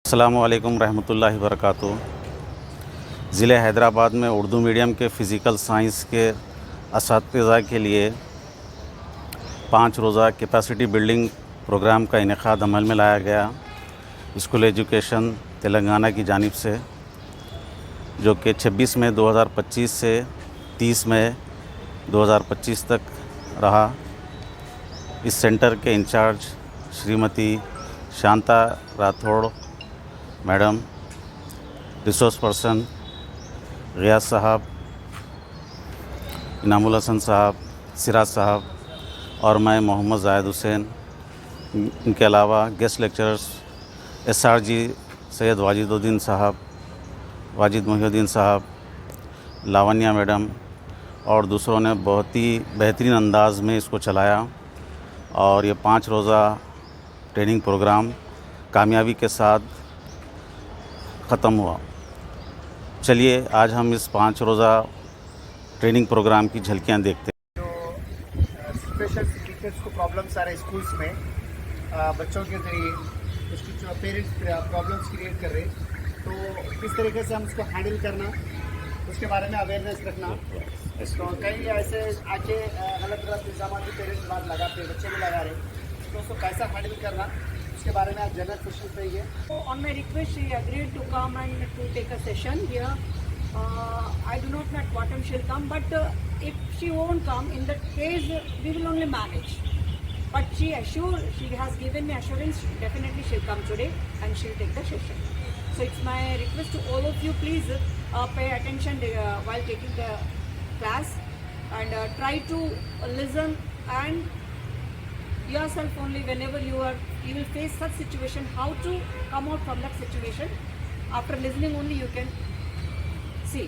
अस्सलामुअलैकुम रहमतुल्लाहि वबरकातुहू। ज़िले हैदराबाद में उर्दू मीडियम के फ़िज़िकल साइंस के असातिज़ा के लिए 5 रोज़ा कैपेसिटी बिल्डिंग प्रोग्राम का इनेकाद अमल में लाया गया स्कूल एजुकेशन तेलंगाना की जानिब से, जो कि 26 मई 2025 से 30 मई 2025 तक रहा। इस सेंटर के incharge Shrimati Shanta Rathore madam, resource person Ghiyas Sahab, Inamul Hasan साहब, सिराज साहब और मैं मोहम्मद ज़ाहिद हुसैन। इनके अलावा गेस्ट लेक्चरर्स SRG सैयद वाजिदुद्दीन साहब, वाजिद मोहिउद्दीन साहब, लावण्या मैडम और दूसरों ने बहुत ही बेहतरीन अंदाज़ में इसको चलाया और ये 5 रोज़ा ट्रेनिंग प्रोग्राम कामयाबी के साथ ख़त्म हुआ। चलिए आज हम इस 5 रोज़ा ट्रेनिंग प्रोग्राम की झलकियाँ देखते हैं। जो स्पेशल टीचर्स को प्रॉब्लम्स आ रहे स्कूल्स में बच्चों के ज़रिए, उसकी जो पेरेंट्स प्रॉब्लम्स क्रिएट कर रहे, तो किस तरीके से हम उसको हैंडल करना, उसके बारे में अवेयरनेस रखना। तो कई ऐसे आके गलत इल्ज़ाम की पेरेंट्स बात लगाते हैं, बच्चे भी लगा रहे, तो उसको कैसा हैंडल करना, उसके बारे में आज जनरल क्वेश्चन रही है। On my request, she agreed to come and to take a session here. I do not know at what time she'll come, but if she won't come, in that case, we will only manage. But she has given me assurance, definitely she'll come today and she'll take the session. So it's my request to all of you, please pay attention while taking the class and try to listen and yourself only whenever you will face such situation, how to come out from that situation. After listening only you can see.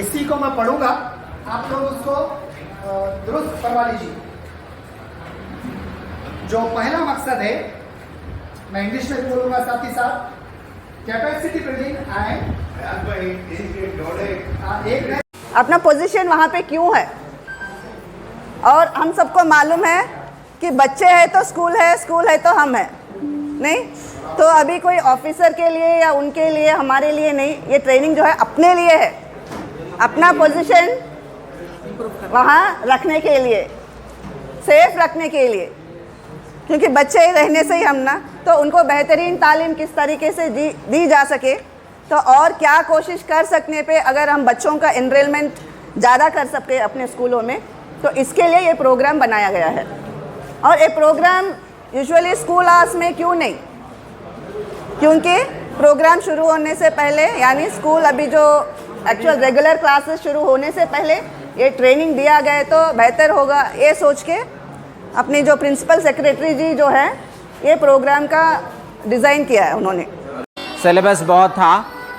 इसी को मैं पढ़ूंगा, आप लोग उसको दुरुस्त करवा लीजिए। जो पहला मकसद है, मैं इंग्लिश में बोलूंगा साथ ही साथ, कैपेसिटी बिल्डिंग अपना पोजीशन वहाँ पे क्यों है। और हम सबको मालूम है कि बच्चे हैं तो स्कूल है, स्कूल है तो हम हैं, नहीं तो अभी कोई ऑफिसर के लिए या उनके लिए, हमारे लिए नहीं। ये ट्रेनिंग जो है अपने लिए है, अपना पोजीशन वहाँ रखने के लिए, सेफ रखने के लिए, क्योंकि बच्चे रहने से ही हम ना, तो उनको बेहतरीन तालीम किस तरीके से दी जा सके, तो और क्या कोशिश कर सकने पे अगर हम बच्चों का एनरोलमेंट ज़्यादा कर सके अपने स्कूलों में, तो इसके लिए ये प्रोग्राम बनाया गया है। और ये प्रोग्राम यूजुअली स्कूल आवर्स में क्यों नहीं, क्योंकि प्रोग्राम शुरू होने से पहले, यानी स्कूल अभी जो एक्चुअल रेगुलर क्लासेस शुरू होने से पहले ये ट्रेनिंग दिया गया तो बेहतर होगा, ये सोच के अपनी जो प्रिंसिपल सेक्रेटरी जी जो है ये प्रोग्राम का डिज़ाइन किया है उन्होंने। सिलेबस बहुत था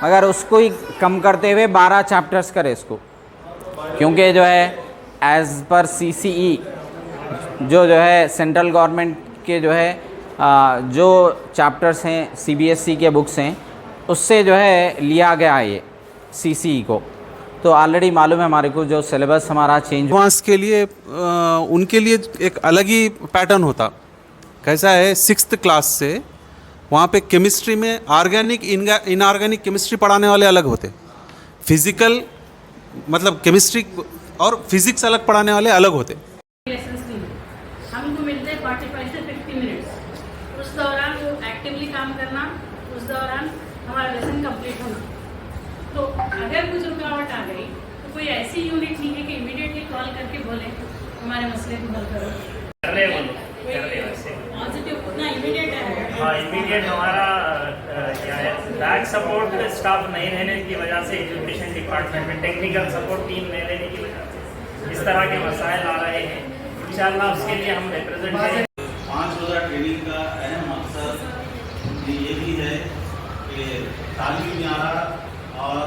मगर उसको ही कम करते हुए 12 चैप्टर्स करे इसको, क्योंकि जो है एज़ पर CCE जो है सेंट्रल गवर्नमेंट के जो है जो चैप्टर्स हैं CBSE के बुक्स हैं उससे जो है लिया गया है ये CCE को। तो ऑलरेडी मालूम है हमारे को जो सिलेबस हमारा चेंज एडवांस के लिए उनके लिए एक अलग ही पैटर्न होता। कैसा है, 6th क्लास से वहाँ पे केमिस्ट्री में ऑर्गेनिक इनऑर्गेनिक केमिस्ट्री पढ़ाने वाले अलग होते, फिज़िकल मतलब केमिस्ट्री और फिज़िक्स अलग पढ़ाने वाले अलग होते। हमको मिलते हैं 45 से 50 मिनट्स, उस दौरान वो एक्टिवली काम करना, उस दौरान हमारा लेसन कंप्लीट होना। तो अगर कुछ रुकावट आ गई तो कोई ऐसी यूनिट नहीं है कि इमीडिएटली कॉल करके बोले हमारे मसले को हल करो। कर रहे वैसे पॉजिटिव उतना इमीडिएट है। हाँ, इमीडिएट हमारा क्या है, बैक सपोर्ट स्टाफ नहीं रहने की वजह से एजुकेशन डिपार्टमेंट में टेक्निकल सपोर्ट टीम नहीं रहने की वजह से इस तरह के मसाइल आ रहे हैं। इंशाल्लाह उसके लिए हम रिप्रेजेंट करें। 5 रोज़ा ट्रेनिंग का अहम मकसद ये भी है कि तालीम यारा और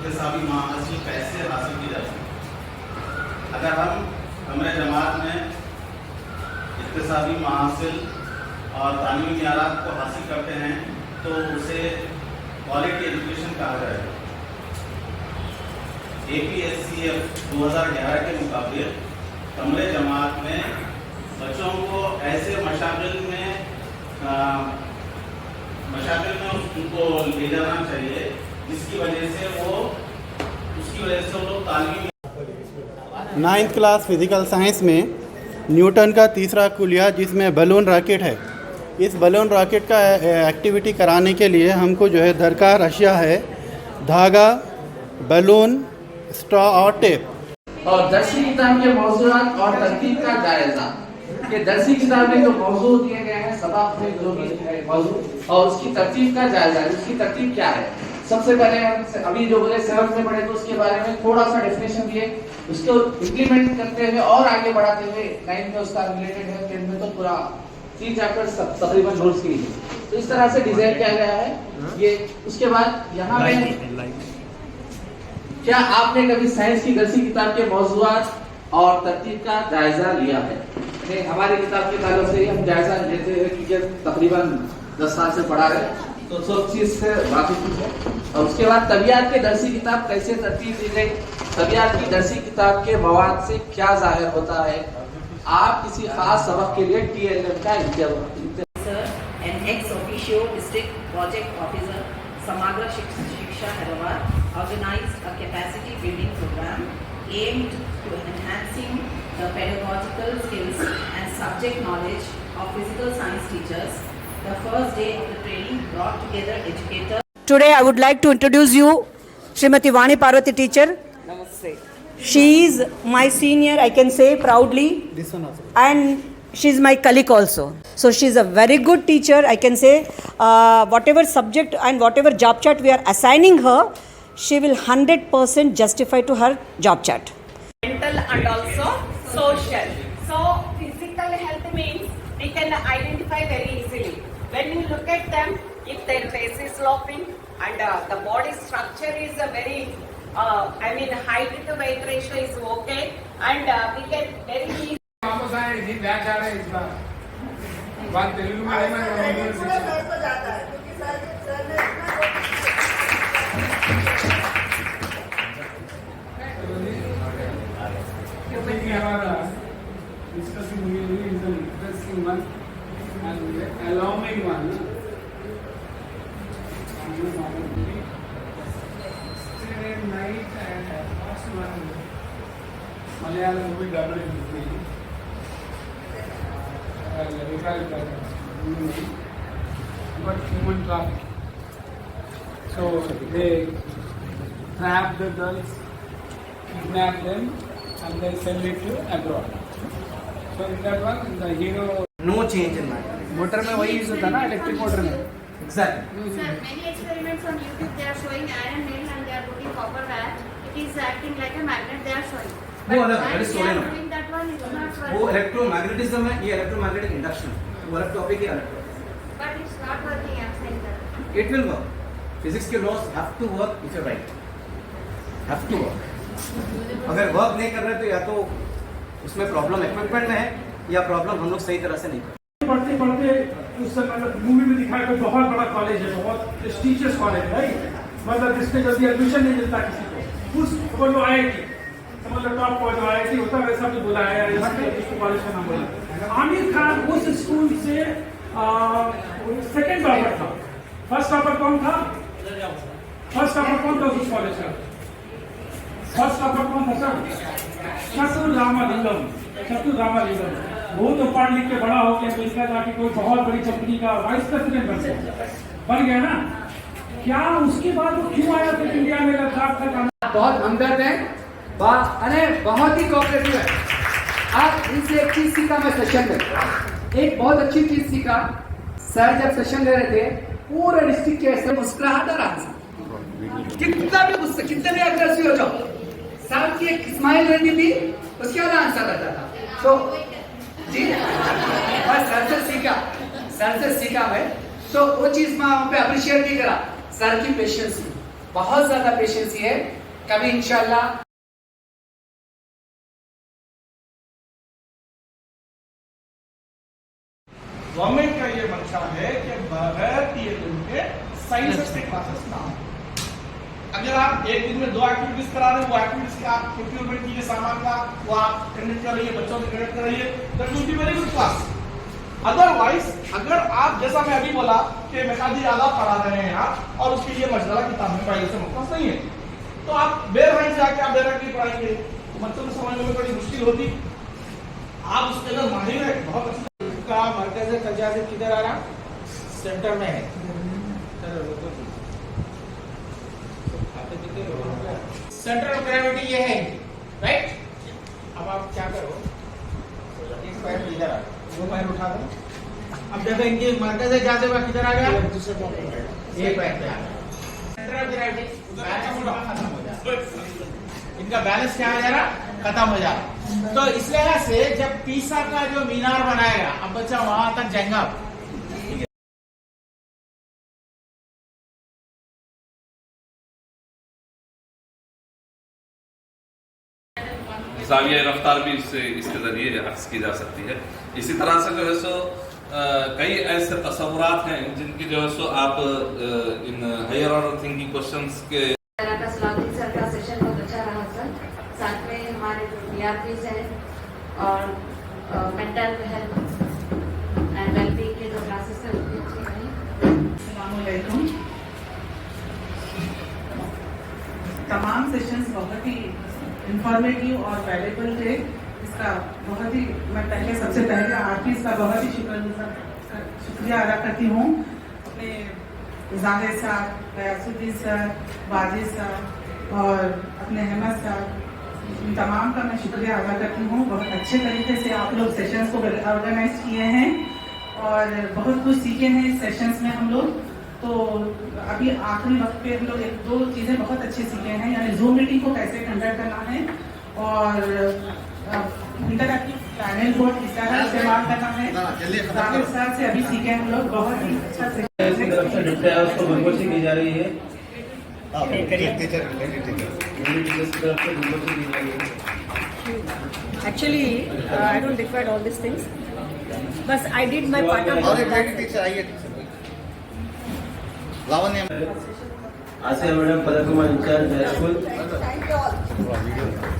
इक्तिसाबी महाहासिल कैसे हासिल की जाती है। अगर हम हमरे जमात में इक्तिसाबी महाहासिल और तालीमी मेयारात को हासिल करते हैं तो उसे क्वालिटी एजुकेशन कहा जाएगा। APSCF 2011 के मुकाबले हमरे जमात में बच्चों को ऐसे मशागिल में उनको ले जाना चाहिए जिसकी वजह से वो लोग तालीमी। 9th क्लास फिज़िकल साइंस में न्यूटन का तीसरा कुलिया जिसमें बलून रॉकेट है, इस बलून रॉकेट का एक्टिविटी कराने के लिए हमको जो है दरकार अशिया है धागा, बलून, स्ट्रॉ और टेप। और दर्सी किताब के मौज़ूआत और तरतीब का जायजा। ये दर्सी किताब में जो मौजू दिए गए हैं, सबक में जो भी मौजू और उसकी तरतीब का जायजा, उसकी तरतीब क्या है। सबसे पहले हम अभी जो बोले 7th में पढ़े तो उसके बारे में थोड़ा सा डेफिनेशन दिए, उसको इम्प्लीमेंट करते हुए और आगे बढ़ाते हुए 9th में उसका रिलेटेड है, 10th में तो पूरा 3 चैप्टर्स तकरीबन नोट्स की है। तो इस तरह से डिजाइन किया गया है ये। उसके बाद यहाँ पे क्या आपने कभी साइंस की दर्सी किताब के मौजूआत और तरतीब का जायजा लिया है? हमारी किताब के ताल्लुक से हम जायजा लेते हैं कि तकरीबन 10 साल से पढ़ा रहे तो सब चीज से वाकिफ है। और उसके बाद तबियत के दर्सी किताब कैसे तरतीब दी गई, तबियत की दर्सी किताब के मवाद से क्या जाहिर होता है। आप किसी खास सबक के लिए TLM का an ex officio district project officer Samagra Shiksha Hyderabad organized a capacity building program aimed to enhancing the pedagogical skills and subject knowledge of physical science teachers. The first day of the training brought together educators. Today I would like to introduce you Srimati Vani Parvati teacher. Namaste. She is my senior, I can say proudly. This one also. And she is my colleague also. So she is a very good teacher, I can say. Whatever subject and whatever job chart we are assigning her, she will 100% justify to her job chart. Mental and also social. So physical health means we can identify very easily. When you look at them, if their face is sloping and the body structure is a very, height to weight ratio is okay, and we can very easily. Discussing really is an interesting one and alarming one. Yesterday night I had watched one Malayalam movie dubbed in Hindi. About human trafficking. So they trap the girls, kidnap them, and they send it to abroad. So in that one, the hero. No change in that. Motor में वही use होता है ना, electric motor में. Exactly. Sir, many experiments on YouTube they are showing iron nail and they are putting copper wire. It is acting like a magnet. They are showing. वो अलग है, they are doing that one is not working. वो electromagnetism है, ये electromagnetic induction, वो अलग topic है अलग. But it's not working. I'm saying that. It will work. Physics के laws have to work if you're right. Have to work. अगर work नहीं कर रहे तो या तो उसमें प्रॉब्लम इक्विपमेंट में है या प्रॉब्लम हम लोग सही तरह से नहीं कर। पढ़ते पढ़ते उस समय मूवी में दिखाया कि बहुत बड़ा कॉलेज है, बहुत प्रेस्टीजियस कॉलेज है, मतलब जिसमें जल्दी एडमिशन नहीं मिलता किसी को। उस वो जो IIT मतलब टॉप कॉलेज IIT होता है वैसा भी बुलाया इसको कॉलेज का नाम बोला। आमिर खान उस स्कूल से सेकंड टॉपर था। फर्स्ट टॉपर कौन था? फर्स्ट टॉपर कौन था उस कॉलेज का? फर्स्ट टॉपर कौन था सर? चतुर रामालिंगम। वो तो पढ़ लिख के बड़ा हो गया, अमेरिका जाके कोई बहुत बड़ी कंपनी का वाइस प्रेसिडेंट बन गया ना। क्या उसके बाद वो क्यों आया फिर इंडिया में? लद्दाख का बहुत हमदर्द है, अरे बहुत ही कोऑपरेटिव है। आज इनसे एक चीज सीखा मैं सेशन में, एक बहुत अच्छी चीज सीखा। सर जब सेशन ले रहे थे पूरे डिस्ट्रिक्ट के ऐसे मुस्कुराहट आ रहा था, कितना भी गुस्सा, कितने भी अग्रेसिव हो जाओ, सर की एक स्माइल रहती थी, उसके बाद आंसर रहता था। तो जी बस सर से सीखा मैं, तो वो चीज मैं वहाँ पे अप्रिशिएट भी करा। सर की पेशेंस, बहुत ज्यादा पेशेंस है। कभी इंशाल्लाह गवर्नमेंट का ये मंशा है कि बगैर टीएलएम के साइंस के क्लासेस ना हो। अगर आप एक दिन में 2 एक्टिविटीज करा रहे हैं, वो एक्टिविटीज का आप प्रोक्योरमेंट कीजिए, सामान का वो आप कंडक्ट कर रही है, बच्चों से कंडक्ट कराइए, that will be very good class. Otherwise अगर आप जैसा मैं अभी बोला कि मेकादी आला पढ़ा रहे हैं आप और उसके लिए मशगला किताब में पढ़ाई से मुख्तस नहीं है, तो आप बेरहम जाके आप बेरहम पढ़ाएंगे तो बच्चों को समझने में बड़ी मुश्किल होती। आप उसके अंदर माहिर है, बहुत अच्छा का मरकज तजाज़ किधर आ रहा? सेंटर में है। सेंटर ऑफ ग्रेविटी ये है, राइट? अब आप क्या करो, एक पैर इधर आ, वो पैर उठा दो। अब देखो इनके मरकज जाज़िबा किधर आ गया? ये पैर पे आ गया। सेंटर ऑफ ग्रेविटी खत्म हो जाएगा, इनका बैलेंस क्या हो जा रहा? खत्म हो जाएगा। तो इस लिहाज से जब पीसा का जो मीनार बनाएगा, अब बच्चा वहां तक जाएगा। जाविया रफ्तार भी इसके जरिए अक्स की जा सकती है। इसी तरह से जो है सो कई ऐसे तस्वुरात हैं जिनकी जो है सो आप इन हायर ऑर्डर थिंकिंग क्वेश्चंस के सर का सेशन बहुत अच्छा रहा सर। साथ में हमारे जो बीआरपीज हैं और मेंटल हेल्थ एंड वेलबींग के जो क्लासेस हैं वो भी अच्छे रहे। अस्सलाम वालेकुम। तमाम सेशंस बहुत ही इंफॉर्मेटिव और वैल्यूएबल थे। इसका बहुत ही मैं सबसे पहले आर्टिस्ट का बहुत ही शुक्रिया अदा करती हूँ, अपने जाहिर साहब, गयासुद्दीन सर, वाजिद सर और अपने अहमद साहब, इन तमाम का मैं शुक्रिया अदा करती हूँ। बहुत अच्छे तरीके से आप लोग सेशंस को ऑर्गेनाइज किए हैं और बहुत कुछ सीखे हैं इस सेशंस में हम लोग। तो अभी आखिरी वक्त पे हम लोग 1-2 चीज़ें बहुत अच्छे सीखे हैं, यानी जूम मीटिंग को कैसे कंडक्ट करना है और इंटरएक्टिव पैनल बोर्ड किस तरह इस्तेमाल करना है। जाकिर साहब से अभी सीखे हम लोग, बहुत ही अच्छा से की जा रही है। Actually, I don't require all these things. But I did my part of that. Asiya madam Padkumar incharge high school.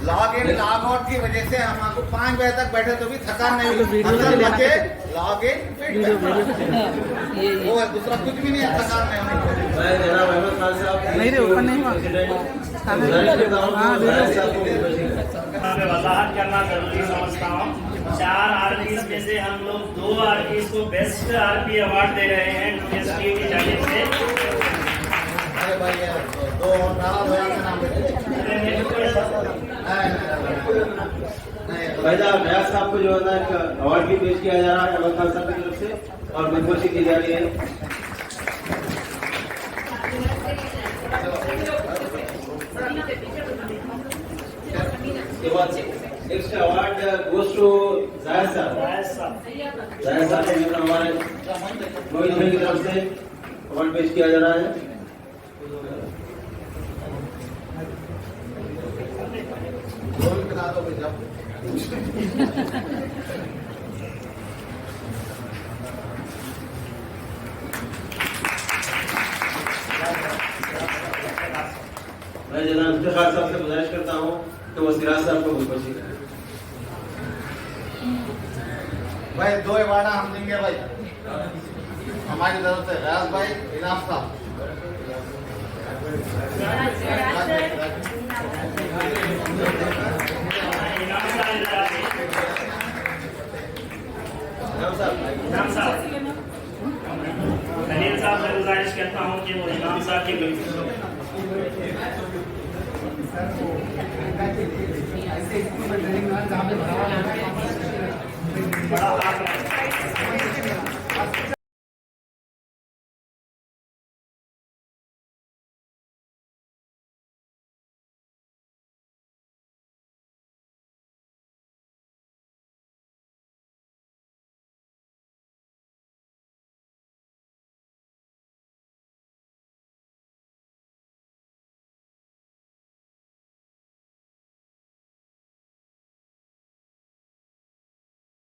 Log in log out की वजह से हम आपको 5 बजे तक बैठे तो भी थकान नहीं हुई। बच्चे लॉग इन वो दूसरा कुछ भी नहीं है, थकान नहीं हुई। मैं जनाब अहमद खान साहब नहीं रे ऊपर नहीं हुआ। मैं वजाहत करना जरूरी समझता हूँ। 4 आरपीज में से हम लोग 2 आरपीज को बेस्ट आरपी अवार्ड दे रहे हैं यूनिवर्सिटी की जानिब से। अरे भाई यार, 2 नारा भैया का नाम व्यास साहब को जो है ना एक अवार्ड भी पेश किया जा रहा है अहमद खान साहब की तरफ से और बदमाशी की जा रही है। नेक्स्ट अवार्ड गोज टू जायद साहब। जायद साहब को हमारे मोहित भाई की तरफ से अवार्ड पेश किया जा रहा है। मैं जनाब इफ्तिखार साहब से गुजारिश करता हूँ कि वो सिराज साहब को खुशबशी करें। भाई 2 अवार्ड हम देंगे भाई हमारी तरफ से। राज भाई, इनाम साहब। खलील साहब से गुजारिश करता हूँ कि वो इमाम साहब की बड़ा